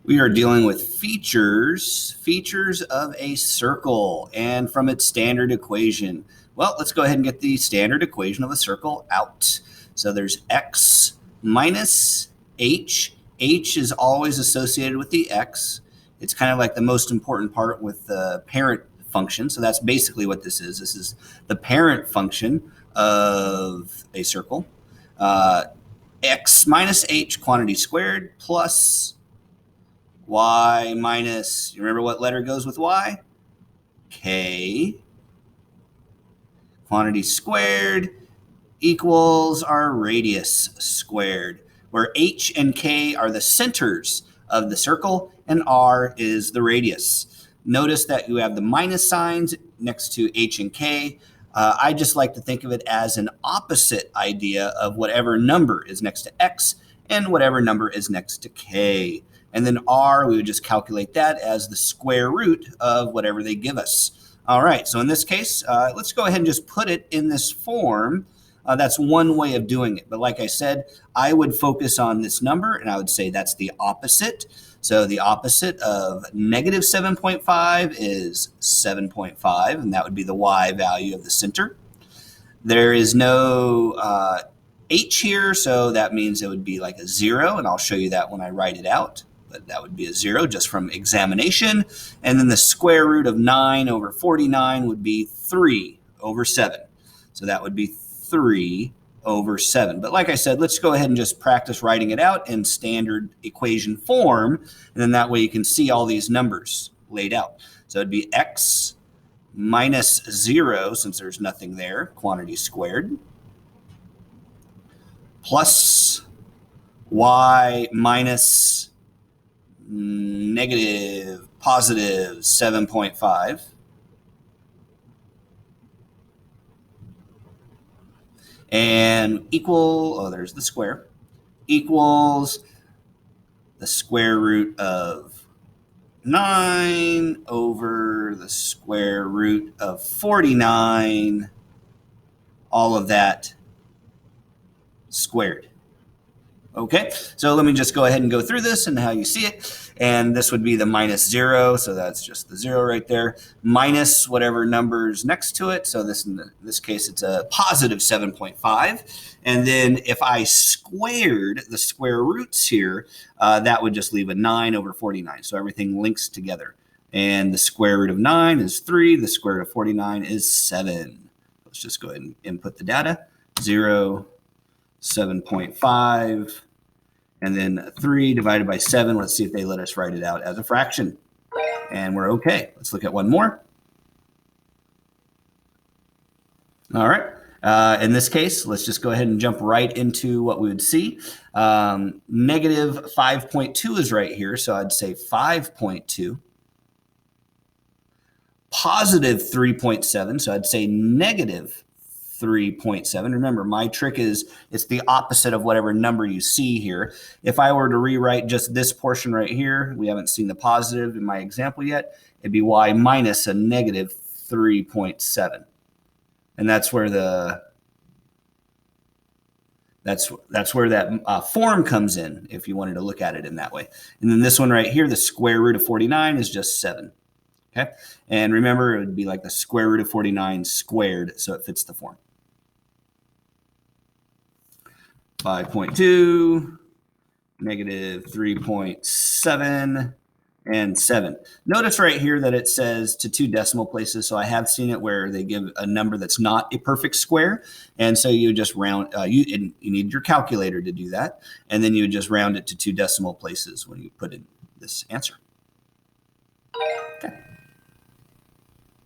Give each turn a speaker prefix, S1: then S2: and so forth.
S1: We are dealing with features of a circle and from its standard equation. Well, let's go ahead and get the standard equation of a circle out. So there's x minus h. H is always associated with the x. It's kind of like the most important part with the parent function. So that's basically what this is. This is the parent function of a circle. X minus h quantity squared plus y minus, you remember what letter goes with y? K quantity squared equals our radius squared, where h and k are the centers of the circle and r is the radius. Notice that you have the minus signs next to h and k. I just like to think of it as an opposite idea of whatever number is next to x and whatever number is next to k. And then r, we would just calculate that as the square root of whatever they give us. All right, so in this case, let's go ahead and just put it in this form. That's one way of doing it. But like I said, I would focus on this number, and I would say that's the opposite. So the opposite of negative 7.5 is 7.5, and that would be the y value of the center. There is no h here, so that means it would be like a 0, and I'll show you that when I write it out. But that would be a 0 just from examination. And then the square root of 9 over 49 would be 3 over 7. So that would be 3 over 7. But like I said, let's go ahead and just practice writing it out in standard equation form. And then that way you can see all these numbers laid out. So it'd be x minus 0, since there's nothing there, quantity squared, plus y minus negative positive 7.5 and equal, oh, there's the square, equals the square root of 9 over the square root of 49, all of that squared. Okay, so let me just go ahead and go through this and how you see it. And this would be the minus 0, so that's just the 0 right there, minus whatever number's next to it. So in this case, it's a positive 7.5. And then if I squared the square roots here, that would just leave a 9 over 49. So everything links together. And the square root of 9 is 3. The square root of 49 is 7. Let's just go ahead and input the data. 0, 7.5, and then 3 divided by 7. Let's see if they let us write it out as a fraction. And we're okay. Let's look at one more. All right. In this case, let's just go ahead and jump right into what we would see. Negative 5.2 is right here, so I'd say 5.2. Positive 3.7, so I'd say negative 3.7. Remember, my trick is it's the opposite of whatever number you see here. If I were to rewrite just this portion right here, we haven't seen the positive in my example yet, it'd be y minus a negative 3.7. And that's where that's where that form comes in, if you wanted to look at it in that way. And then this one right here, the square root of 49 is just 7. Okay, and remember, it would be like the square root of 49 squared, so it fits the form. 5.2, negative 3.7, and 7. Notice right here that it says to 2 decimal places, so I have seen it where they give a number that's not a perfect square, and so you just round, you need your calculator to do that, and then you would just round it to 2 decimal places when you put in this answer. Okay.